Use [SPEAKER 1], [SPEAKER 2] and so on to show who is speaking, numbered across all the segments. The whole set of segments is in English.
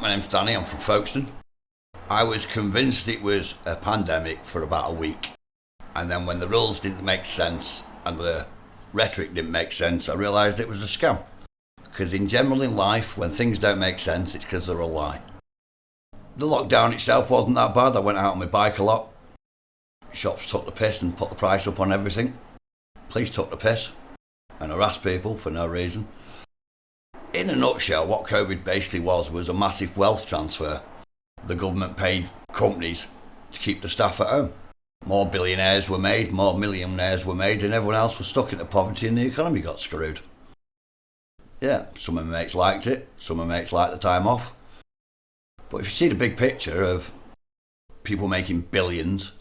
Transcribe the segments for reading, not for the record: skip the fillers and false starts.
[SPEAKER 1] My name's Danny, I'm from Folkestone. I was convinced it was a pandemic for about a week. And then when the rules didn't make sense and the rhetoric didn't make sense, I realised it was a scam. Because in general in life, when things don't make sense, it's because they're a lie. The lockdown itself wasn't that bad. I went out on my bike a lot. Shops took the piss and put the price up on everything. Police took the piss and harassed people for no reason. In a nutshell, what COVID basically was a massive wealth transfer. The government paid companies to keep the staff at home. More billionaires were made, more millionaires were made, and everyone else was stuck into poverty and the economy got screwed. Yeah, some of my mates liked it, some of my mates liked the time off. But if you see the big picture of people making billions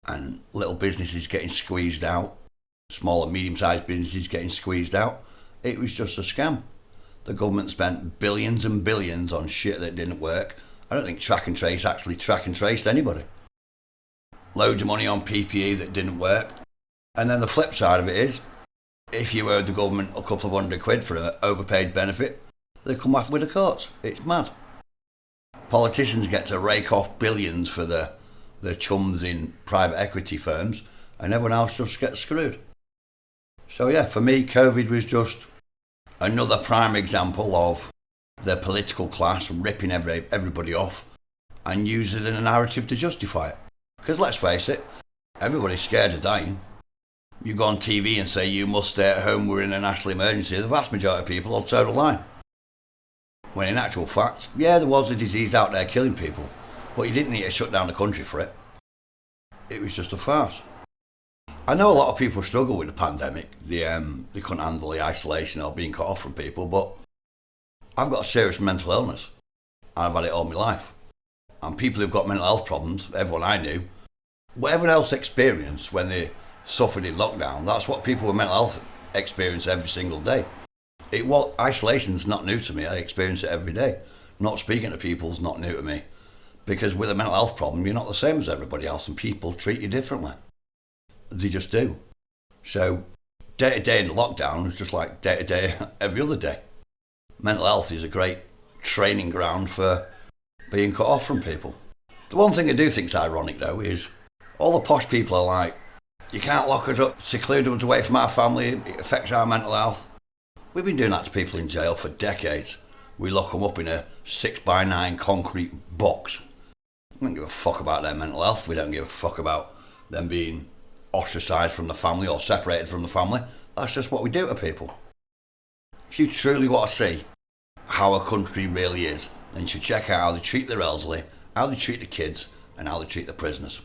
[SPEAKER 1] and little businesses getting squeezed out, small and medium-sized businesses getting squeezed out, it was just a scam. The government spent billions and billions on shit that didn't work. I don't think track and trace actually track and traced anybody. Loads of money on PPE that didn't work. And then the flip side of it is, if you owed the government a couple of £100 for an overpaid benefit, they come after with the courts. It's mad. Politicians get to rake off billions for their chums in private equity firms, and everyone else just gets screwed. So yeah, for me, COVID was just another prime example of the political class ripping everybody off and using a narrative to justify it. Because let's face it, everybody's scared of dying. You go on TV and say you must stay at home, we're in a national emergency, the vast majority of people will toe the line. When in actual fact, yeah, there was a disease out there killing people, but you didn't need to shut down the country for it. It was just a farce. I know a lot of people struggle with the pandemic. They couldn't handle the isolation or being cut off from people, but I've got a serious mental illness. I've had it all my life. And people who've got mental health problems, everyone I knew, what everyone else experienced when they suffered in lockdown, that's what people with mental health experience every single day. Isolation's not new to me. I experience it every day. Not speaking to people's not new to me. Because with a mental health problem, you're not the same as everybody else and people treat you differently. They just do. So day to day in the lockdown is just like day to day every other day. Mental health is a great training ground for being cut off from people. The one thing I do think is ironic though is all the posh people are like, you can't lock us up, seclude us away from our family, it affects our mental health. We've been doing that to people in jail for decades. We lock them up in a 6x9 concrete box. We don't give a fuck about their mental health. We don't give a fuck about them being ostracised from the family or separated from the family. That's just what we do to people. If you truly want to see how a country really is, then you should check out how they treat their elderly, how they treat the kids, and how they treat the prisoners.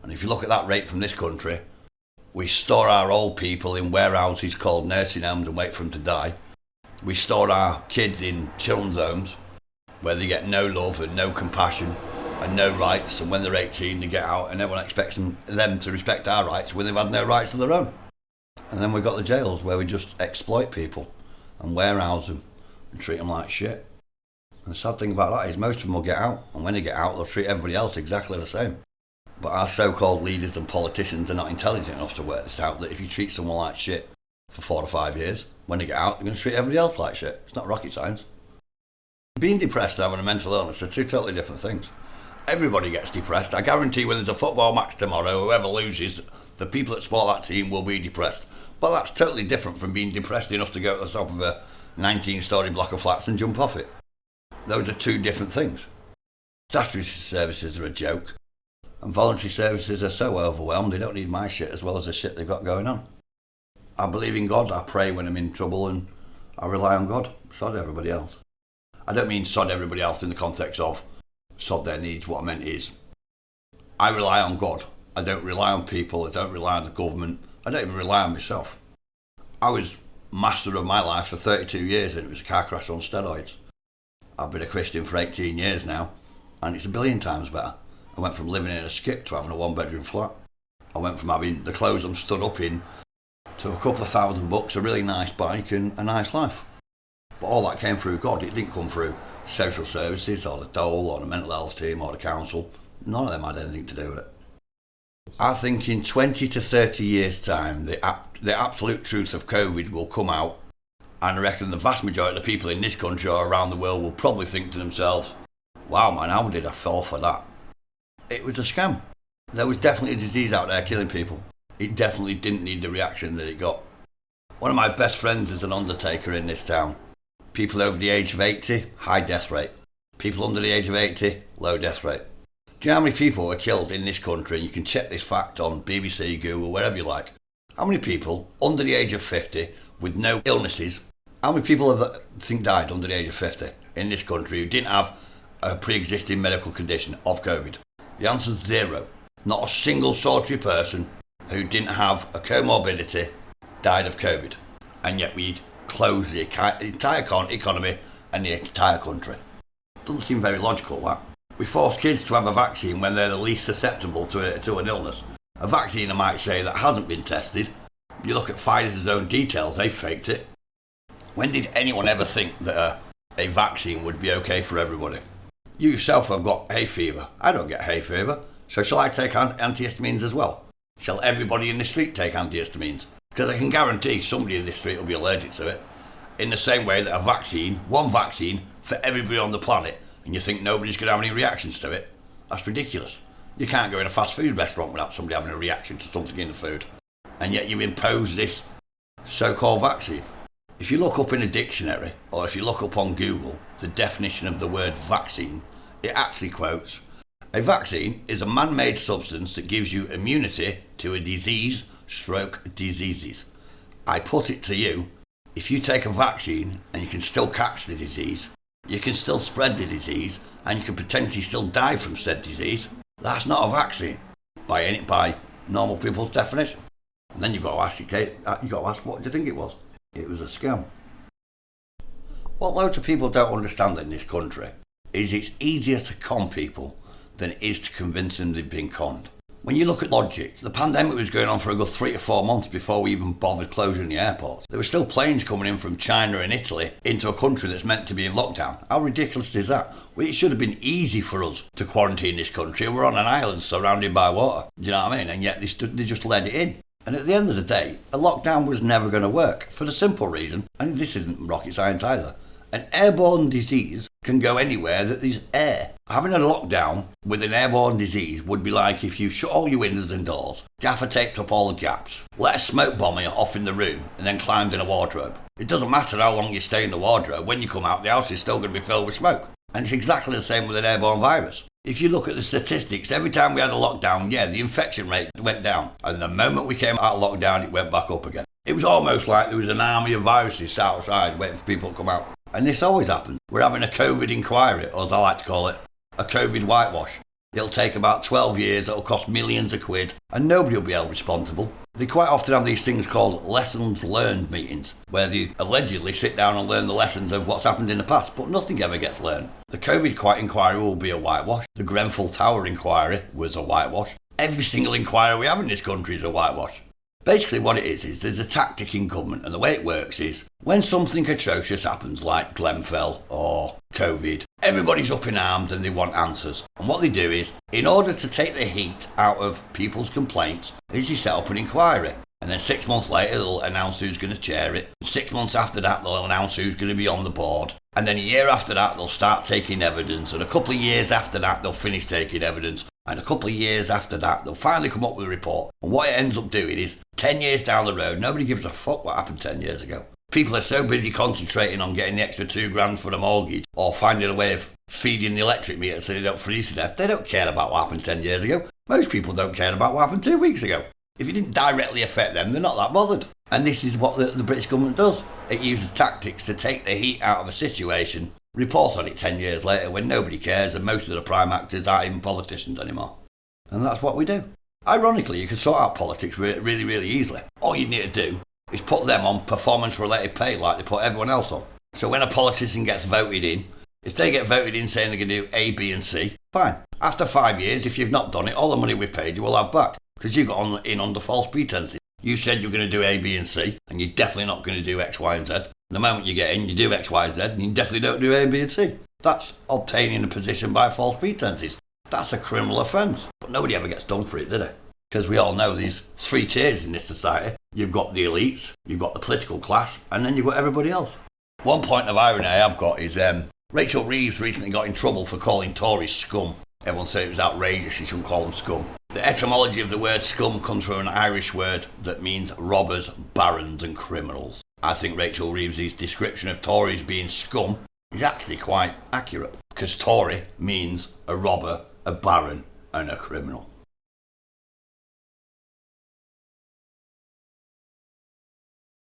[SPEAKER 1] And if you look at that rate from this country, we store our old people in warehouses called nursing homes and wait for them to die. We store our kids in children's homes where they get no love and no compassion and no rights, and when they're 18 they get out and everyone expects them to respect our rights when they've had no rights of their own. And then we've got the jails where we just exploit people and warehouse them and treat them like shit. And the sad thing about that is most of them will get out, and when they get out they'll treat everybody else exactly the same. But our so-called leaders and politicians are not intelligent enough to work this out, that if you treat someone like shit for 4 to 5 years, when they get out, they're going to treat everybody else like shit. It's not rocket science. Being depressed and having a mental illness are two totally different things. Everybody gets depressed. I guarantee when there's a football match tomorrow, whoever loses, the people that support that team will be depressed. But that's totally different from being depressed enough to go to the top of a 19-storey block of flats and jump off it. Those are two different things. Statutory services are a joke. And voluntary services are so overwhelmed, they don't need my shit as well as the shit they've got going on. I believe in God, I pray when I'm in trouble, and I rely on God. Sod everybody else. I don't mean sod everybody else in the context of sod their needs. What I meant is, I rely on God. I don't rely on people, I don't rely on the government, I don't even rely on myself. I was master of my life for 32 years and it was a car crash on steroids. I've been a Christian for 18 years now, and it's a billion times better. I went from living in a skip to having a 1-bedroom flat. I went from having the clothes I'm stood up in to a couple of $1,000, a really nice bike and a nice life. But all that came through God. It didn't come through social services or the dole or the mental health team or the council. None of them had anything to do with it. I think in 20 to 30 years' time, the absolute truth of COVID will come out, and I reckon the vast majority of the people in this country or around the world will probably think to themselves, Wow, man, how did I fall for that? It was a scam. There was definitely a disease out there killing people. It definitely didn't need the reaction that it got. One of my best friends is an undertaker in this town. People over the age of 80, high death rate. People under the age of 80, low death rate. Do you know how many people were killed in this country? You can check this fact on BBC, Google, wherever you like. How many people under the age of 50 with no illnesses? How many people have died under the age of 50 in this country who didn't have a pre-existing medical condition of COVID? The answer is zero. Not a single solitary person who didn't have a comorbidity died of COVID. And yet we closed the entire economy and the entire country. Doesn't seem very logical, that. We force kids to have a vaccine when they're the least susceptible to an illness. A vaccine, I might say, that hasn't been tested. You look at Pfizer's own details, they faked it. When did anyone ever think that a vaccine would be okay for everybody? You yourself have got hay fever. I don't get hay fever. So shall I take antihistamines as well? Shall everybody in the street take antihistamines? Because I can guarantee somebody in the street will be allergic to it. In the same way that a vaccine, one vaccine for everybody on the planet, and you think nobody's going to have any reactions to it? That's ridiculous. You can't go in a fast food restaurant without somebody having a reaction to something in the food. And yet you impose this so-called vaccine. If you look up in a dictionary, or if you look up on Google, the definition of the word vaccine, it actually quotes, "A vaccine is a man-made substance that gives you immunity to a disease stroke diseases." I put it to you, if you take a vaccine and you can still catch the disease, you can still spread the disease, and you can potentially still die from said disease, that's not a vaccine by normal people's definition. And then you've got to ask, what do you think it was? It was a scam. What loads of people don't understand in this country is it's easier to con people than it is to convince them they've been conned. When you look at logic, the pandemic was going on for a good 3 to 4 months before we even bothered closing the airports. There were still planes coming in from China and Italy into a country that's meant to be in lockdown. How ridiculous is that? Well, it should have been easy for us to quarantine this country. We're on an island surrounded by water. Do you know what I mean? And yet they just let it in. And at the end of the day, a lockdown was never going to work for the simple reason, and this isn't rocket science either, an airborne disease can go anywhere that there's air. Having a lockdown with an airborne disease would be like if you shut all your windows and doors, gaffer taped up all the gaps, let a smoke bomber off in the room, and then climbed in a wardrobe. It doesn't matter how long you stay in the wardrobe, when you come out, the house is still going to be filled with smoke. And it's exactly the same with an airborne virus. If you look at the statistics, every time we had a lockdown, the infection rate went down. And the moment we came out of lockdown, it went back up again. It was almost like there was an army of viruses sat outside waiting for people to come out. And this always happens. We're having a COVID inquiry, or as I like to call it, a COVID whitewash. It'll take about 12 years, it'll cost millions of quid, and nobody will be held responsible. They quite often have these things called lessons learned meetings, where they allegedly sit down and learn the lessons of what's happened in the past, but nothing ever gets learned. The COVID inquiry will be a whitewash. The Grenfell Tower inquiry was a whitewash. Every single inquiry we have in this country is a whitewash. Basically what it is there's a tactic in government, and the way it works is when something atrocious happens like Grenfell or COVID, everybody's up in arms and they want answers. And what they do is, in order to take the heat out of people's complaints, is they set up an inquiry. And then 6 months later they'll announce who's going to chair it. 6 months after that they'll announce who's going to be on the board. And then a year after that they'll start taking evidence. And a couple of years after that they'll finish taking evidence. And a couple of years after that they'll finally come up with a report. And what it ends up doing is, 10 years down the road, nobody gives a fuck what happened 10 years ago. People are so busy concentrating on getting the extra $2,000 for the mortgage, or finding a way of feeding the electric meter so they don't freeze to death. They don't care about what happened 10 years ago. Most people don't care about what happened 2 weeks ago. If it didn't directly affect them, they're not that bothered. And this is what the British government does. It uses tactics to take the heat out of a situation, report on it 10 years later when nobody cares and most of the prime actors aren't even politicians anymore. And that's what we do. Ironically, you can sort out politics really, really easily. All you need to do is put them on performance-related pay like they put everyone else on. So when a politician gets voted in, if they get voted in saying they're going to do A, B and C, fine. After 5 years, if you've not done it, all the money we've paid you will have back. Because you got in under false pretenses. You said you're going to do A, B and C, and you're definitely not going to do X, Y and Z. The moment you get in, you do X, Y and Z, and you definitely don't do A, B and C. That's obtaining a position by false pretenses. That's a criminal offence. But nobody ever gets done for it, do they? Because we all know there's 3 tiers in this society. You've got the elites, you've got the political class, and then you've got everybody else. One point of irony I have got is Rachel Reeves recently got in trouble for calling Tories scum. Everyone said it was outrageous, you shouldn't call them scum. The etymology of the word scum comes from an Irish word that means robbers, barons and criminals. I think Rachel Reeves' description of Tories being scum is actually quite accurate, because Tory means a robber, a baron and a criminal.